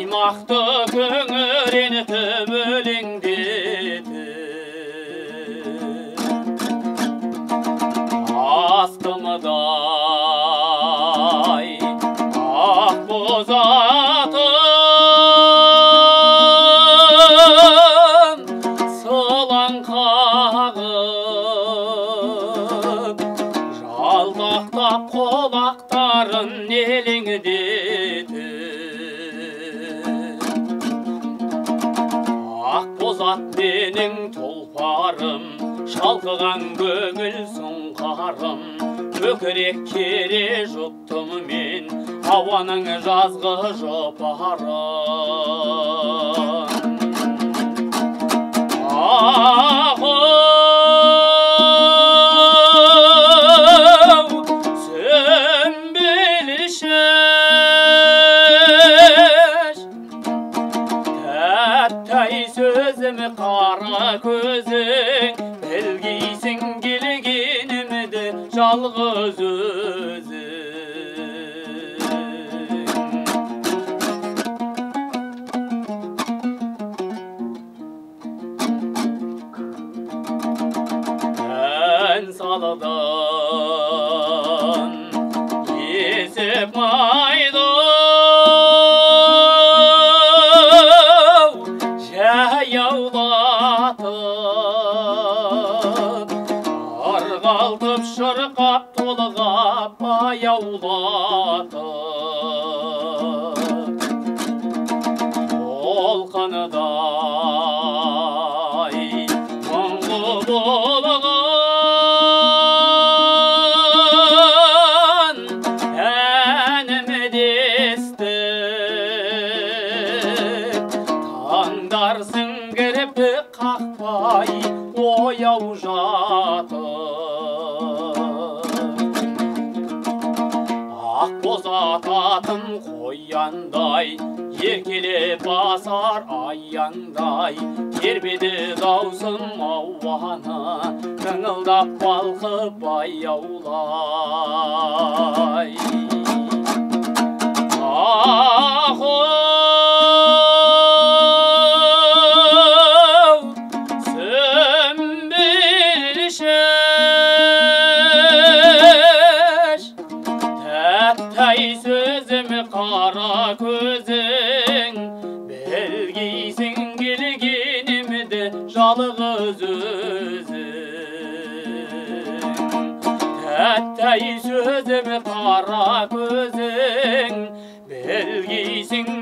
Аймақты көңіренітіп өлеңдетіп астымдай ақ боз атым сылаң қағып жалтақтап қолақтарын елеңдетіп ақ боз ат менің тұлпарым шалқыған көңіл сұңқарым көкірек кере жұттым мен ауаның жазғы жопарын ағым сөмбелшеш тәттай сөзім қара көзің білгейсің келгенімді жалғыз өзің ән салыдан есіп майды жаяулатып арғалтып шырқап толғап баяулатып толқыныдай мұңлы болған әнімді естіп таңдарсың кірпі қақпай ояу жатып ақ боз атым қояндай еркелеп басар аяңдай тербеді даусым ауаны қыңылдап балқып баяулай тәттай сөзім қара көзің білгейсің келгенімді жалғыз өзің тәттай сөзім қара көзің білгейсің